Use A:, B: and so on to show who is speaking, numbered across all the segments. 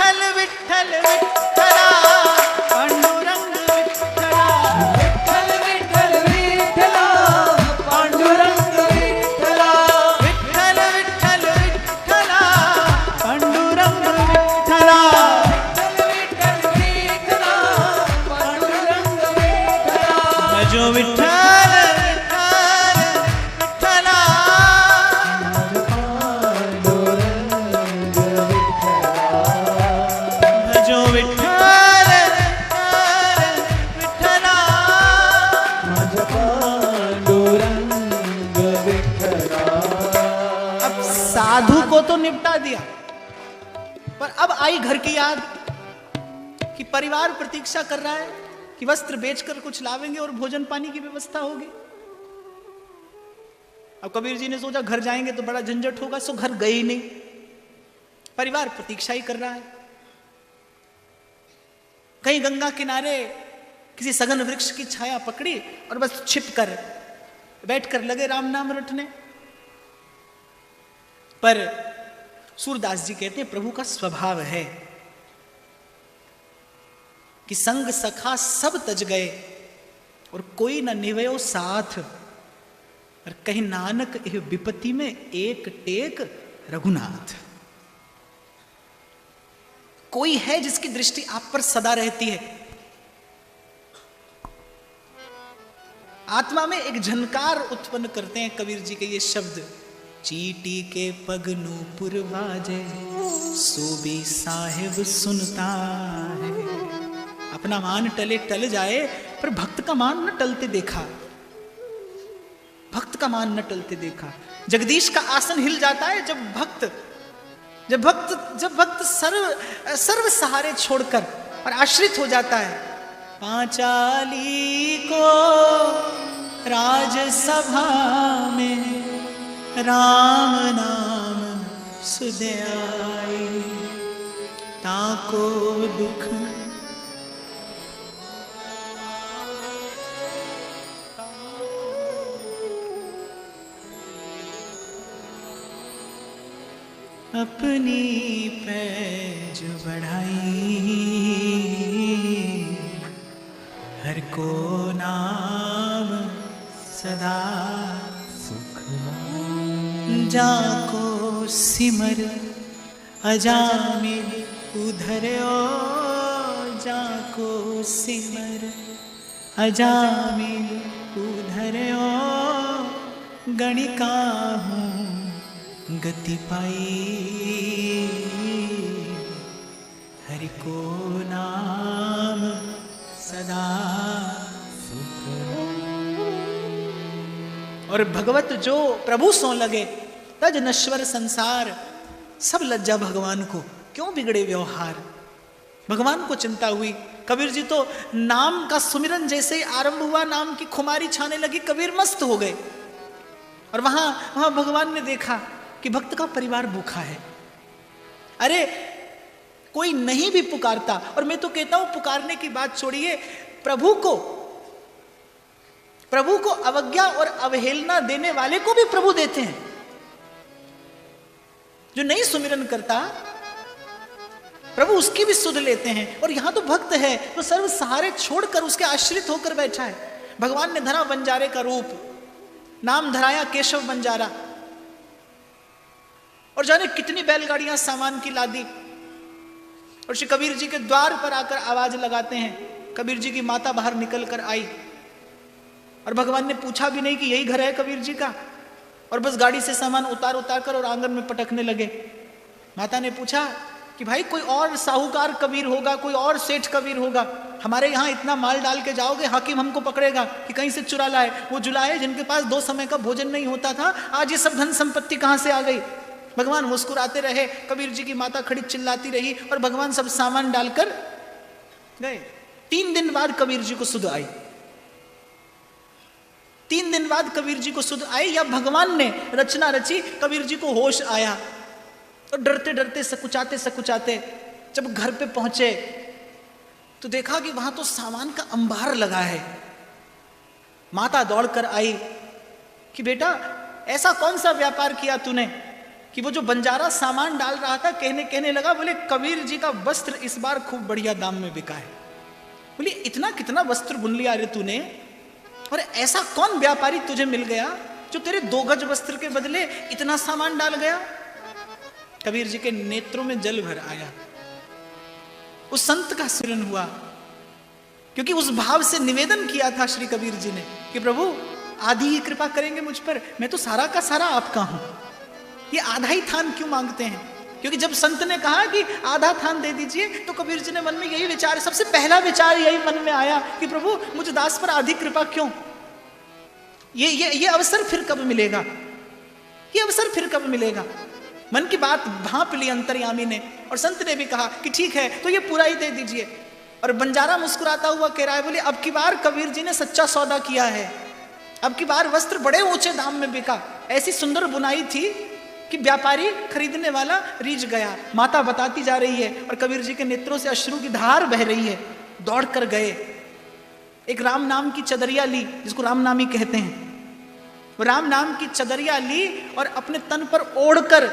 A: विठ्ठल विठ्ठल विठ्ठला पांडुरंग विठ्ठला
B: विठ्ठल विठ्ठल विठ्ठला पांडुरंग विठ्ठला
A: विठ्ठल विठ्ठल विठ्ठला पांडुरंग विठ्ठला
B: विठ्ठल विठ्ठला पांडुरंग विठ्ठला
A: भजो विठ्ठल विठ्ठल विठ्ठला भजो विठ्ठल विठ्ठल विठ्ठला अब साधु को तो निपटा दिया, पर अब आई घर की याद कि परिवार प्रतीक्षा कर रहा है कि वस्त्र बेचकर कुछ लावेंगे और भोजन पानी की व्यवस्था होगी। अब कबीर जी ने सोचा घर जाएंगे तो बड़ा झंझट होगा, सो घर गए ही नहीं। परिवार प्रतीक्षा ही कर रहा है। कहीं गंगा किनारे किसी सघन वृक्ष की छाया पकड़ी और बस छिपकर बैठकर लगे राम नाम रटने। पर सूरदास जी कहते हैं प्रभु का स्वभाव है कि संग सखा सब तज गए और कोई न निवयो साथ, और कहीं नानक एह विपत्ति में एक टेक रघुनाथ। कोई है जिसकी दृष्टि आप पर सदा रहती है। आत्मा में एक झनकार उत्पन्न करते हैं कबीर जी के ये शब्द, चीटी के पग नूपुर बाजे सोबी साहिब सुनता है। अपना मान टले टल जाए पर भक्त का मान न टलते देखा, भक्त का मान न टलते देखा। जगदीश का आसन हिल जाता है जब भक्त सर्व सहारे छोड़कर और आश्रित हो जाता है। पांचाली को राजसभा में राम नाम सुदयाई, ताको दुख अपनी पैज बढ़ाई, हर को नाम सदा सुख जाको सिमर अजामिल उधर ओ, जाको सिमर अजामिल उधर ओ, गणिका हूँ गति पाई, हरि को नाम सदा सुख। और भगवत जो प्रभु सो लगे तज नश्वर संसार, सब लज्जा भगवान को क्यों बिगड़े व्यवहार। भगवान को चिंता हुई। कबीर जी तो नाम का सुमिरन जैसे ही आरंभ हुआ, नाम की खुमारी छाने लगी, कबीर मस्त हो गए। और वहां भगवान ने देखा कि भक्त का परिवार भूखा है। अरे कोई नहीं भी पुकारता, और मैं तो कहता हूं पुकारने की बात छोड़िए, प्रभु को अवज्ञा और अवहेलना देने वाले को भी प्रभु देते हैं। जो नहीं सुमिरन करता प्रभु उसकी भी सुध लेते हैं। और यहां तो भक्त है तो सर्व सहारे छोड़कर उसके आश्रित होकर बैठा है। भगवान ने धरा बंजारे का रूप, नाम धराया केशव बंजारा, और जाने कितनी बैलगाड़ियां सामान की लादी। और श्री कबीर जी के द्वार पर आकर आवाज लगाते हैं। कबीर जी की माता बाहर निकल कर आई और भगवान ने पूछा भी नहीं कि यही घर है कबीर जी का, और बस गाड़ी से सामान उतार कर और आंगन में पटकने लगे। माता ने पूछा कि भाई कोई और साहूकार कबीर होगा, कोई और सेठ कबीर होगा, हमारे यहाँ इतना माल डाल के जाओगे, हाकिम हमको पकड़ेगा कि कहीं से चुरा लाए। वो जुलाए जिनके पास 2 समय का भोजन नहीं होता था, आज ये सब धन संपत्ति कहाँ से आ गई। भगवान मुस्कुराते रहे, कबीर जी की माता खड़ी चिल्लाती रही, और भगवान सब सामान डालकर गए। 3 दिन बाद कबीर जी को सुध आई। 3 दिन बाद कबीर जी को सुध आई, या भगवान ने रचना रची, कबीर जी को होश आया। और डरते डरते सकुचाते जब घर पे पहुंचे तो देखा कि वहां तो सामान का अंबार लगा है। माता दौड़कर आई कि बेटा ऐसा कौन सा व्यापार किया तूने कि वो जो बंजारा सामान डाल रहा था कहने लगा, बोले कबीर जी का वस्त्र इस बार खूब बढ़िया दाम में बिका है। बोले इतना कितना वस्त्र बुन लिया रे तूने, और ऐसा कौन व्यापारी तुझे मिल गया जो तेरे 2 गज वस्त्र के बदले इतना सामान डाल गया। कबीर जी के नेत्रों में जल भर आया। उस संत का स्मरण हुआ, क्योंकि उस भाव से निवेदन किया था श्री कबीर जी ने कि प्रभु आधी ही कृपा करेंगे मुझ पर, मैं तो सारा का सारा आपका हूं, ये आधा ही थान क्यों मांगते हैं। क्योंकि जब संत ने कहा कि आधा थान दे दीजिए, तो कबीर जी ने मन में यही विचार, सबसे पहला विचार यही मन में आया कि प्रभु मुझ दास पर आधी कृपा क्यों, ये अवसर फिर कब मिलेगा, ये अवसर फिर कब मिलेगा। मन की बात भांप ली अंतर्यामी ने, और संत ने भी कहा कि ठीक है तो ये पूरा ही दे दीजिए। और बंजारा मुस्कुराता हुआ कह रहा है, बोले अब की बार कबीर जी ने सच्चा सौदा किया है, अब की बार वस्त्र बड़े ऊंचे दाम में बिका, ऐसी सुंदर बुनाई थी कि व्यापारी खरीदने वाला रीझ गया। माता बताती जा रही है और कबीर जी के नेत्रों से अश्रु की धार बह रही है। दौड़ कर गए, एक राम नाम की चदरिया ली, जिसको राम नामी कहते हैं, वो राम नाम की चदरिया ली और अपने तन पर ओढ़कर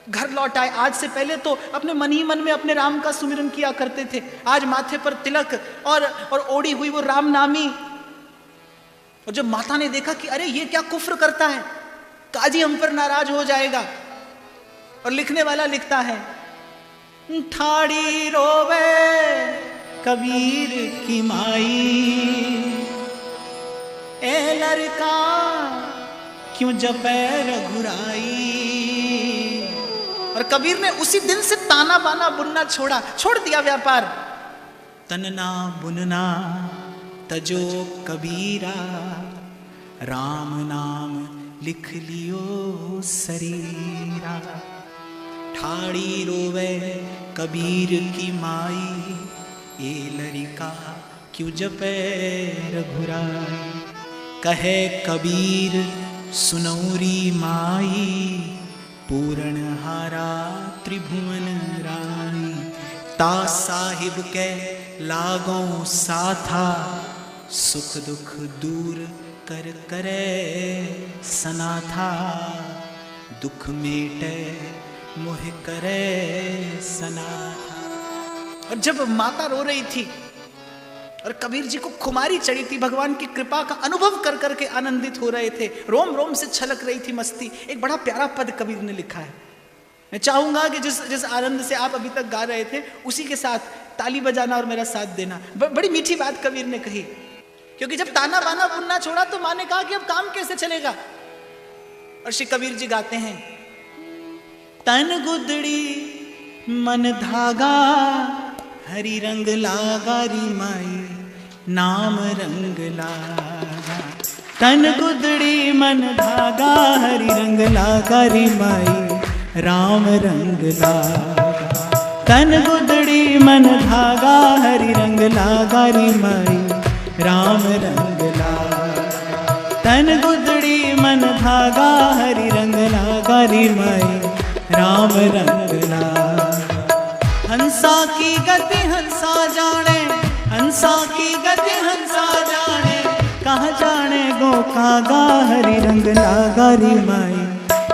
A: घर लौट आए। आज से पहले तो अपने मन ही मन में अपने राम का सुमिरन किया करते थे, आज माथे पर तिलक और ओढ़ी हुई वो राम नामी। और जब माता ने देखा कि अरे ये क्या कुफ्र करता है, काजी हम पर नाराज हो जाएगा। और लिखने वाला लिखता है, ठाड़ी रोवे कबीर की माई, ए लड़का क्यों जपे रघुराई। और कबीर ने उसी दिन से ताना बाना बुनना छोड़ दिया व्यापार। तनना बुनना तजो कबीरा, राम नाम लिख लियो शरीरा। ठाड़ी रोवे कबीर की माई, ए लड़का क्यों जपे रघुराई। कहे कबीर सुनौरी माई, पूरण हारा त्रिभुवन राई। ता साहिब के लागों साथा, सुख दुख दूर कर करे सनाथा। दुख मेटे मोह करे सनाथा। और जब माता रो रही थी और कबीर जी को खुमारी चढ़ी थी, भगवान की कृपा का अनुभव कर करके आनंदित हो रहे थे, रोम रोम से छलक रही थी मस्ती। एक बड़ा प्यारा पद कबीर ने लिखा है, मैं चाहूंगा कि जिस आनंद से आप अभी तक गा रहे थे उसी के साथ ताली बजाना और मेरा साथ देना। बड़ी मीठी बात कबीर ने कही, क्योंकि जब ताना बाना बुनना छोड़ा तो माँ ने कहा कि अब काम कैसे चलेगा। और श्री कबीर जी गाते हैं, तन गुदड़ी मन धागा, हरि रंग लागा री माई, नाम रंग लागा। तन गुदड़ी मन धागा, हरि रंग लागा री माई, राम रंग लागा। तन गुदड़ी मन धागा, हरि रंग लागा री माई, राम रंग लागा। तन गुदड़ी मन धागा, हरि रंग लागा री माई, राम रंग लागा। हंसा की गति हंसा जाने, हंसा की गति हंसा जाने, कहाँ जाने गो कागा, हरि रंग लागा री माई,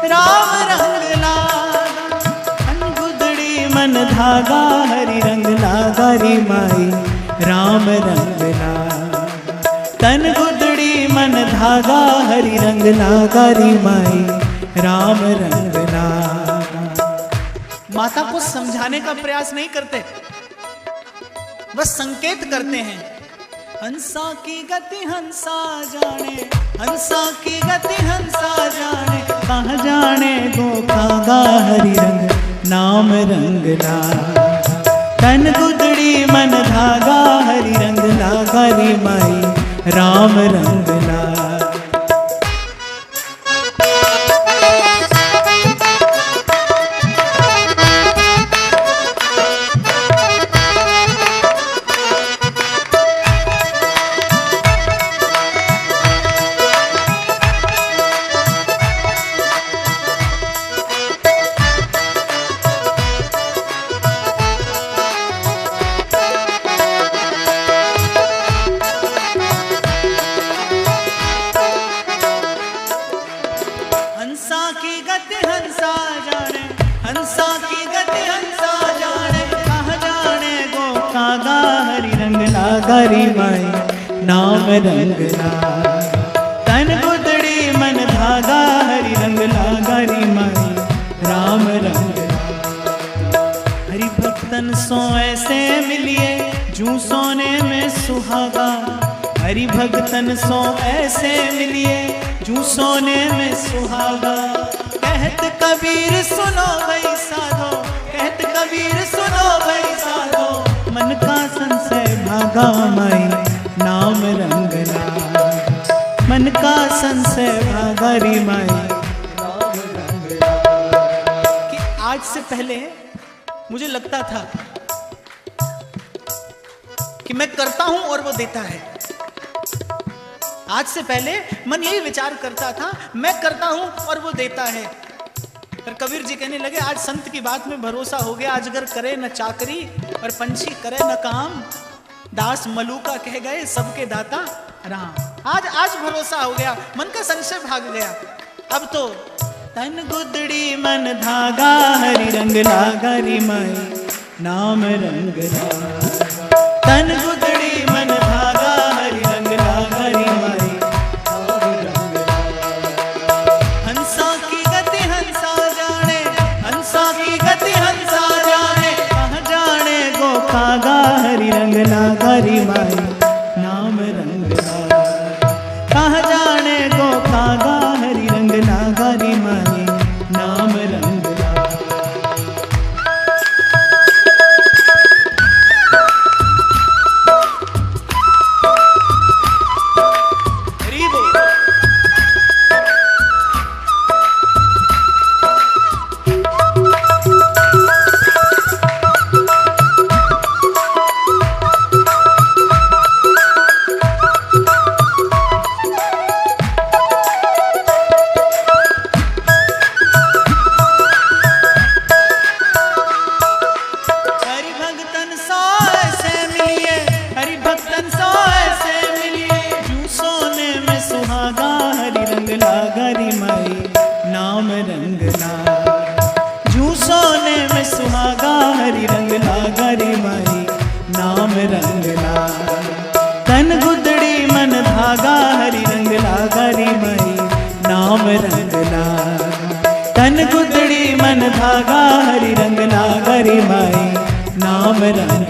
A: राम रंग लागा। तन गुदड़ी मन धागा, हरि रंग लागा री माई, राम रंग लागा। तन गुदड़ी मन धागा, हरि रंग लागा री माई, राम रंग लागा। माता को समझाने का प्रयास नहीं करते, बस संकेत करते हैं। हंसा की गति हंसा जाने, हंसा की गति हंसा जाने, कहाँ जाने गो कागा, हरि रंग नाम रंग लागा। तन गुदड़ी मन धागा, हरि रंग लागा री माई, राम रंग लागा। लागारी माई नाम रंग लागा। तन गुदड़ी मन धागा हरि रंग लागारी माई राम रंग लागा। हरि भक्तन सो ऐसे मिलिए जूं सोने में सुहागा। हरि भक्तन सो ऐसे मिलिए जूं सोने में सुहागा। कहत कबीर सुनो भाई साधो, कहत कबीर सुनो भाई साधो, मन का संशय भागा माई नाम रंग लागा। मन का संशय भागा री माई नाम रंग लागा। कि आज से पहले मुझे लगता था कि मैं करता हूं और वो देता है। आज से पहले मन यही विचार करता था मैं करता हूं और वो देता है। पर कबीर जी कहने लगे आज संत की बात में भरोसा हो गया। अजगर करे न चाकरी और पंछी करे न काम, दास मलूका कह गए सबके दाता राम। आज भरोसा हो गया, मन का संशय भाग गया। अब तो तन गुदड़ी मन धागा हरि रंग लागा री माई नाम रंग लागा। तन गुदड़ी मन धागा हरि रंग लागा री माई नाम रंग लागा। हंसा की गति हंसा जाने, हंसा की गति हंसा जाने, कहाँ जाने गो कागा हरि रंग लागा री माई नाम रंग लागा। कहाँ जाने गो कागा हरि रंग लागा री माई नाम रंग लागा। हरि बोल। हरि भक्तन सो ऐसे मिलिए, हरि भक्तन सो ऐसे मिलिए, जूं सोने में सुहागा हरि रंग लागा री माई नाम रंग लागा। जूं सोने में सुहागा हरि रंग लागा री माई नाम रंग लागा। तन गुदड़ी मन धागा हरि रंग लागा री माई नाम रंग लागा। तन गुदड़ी मन धागा हरि रंग लागा री माई नाम रंग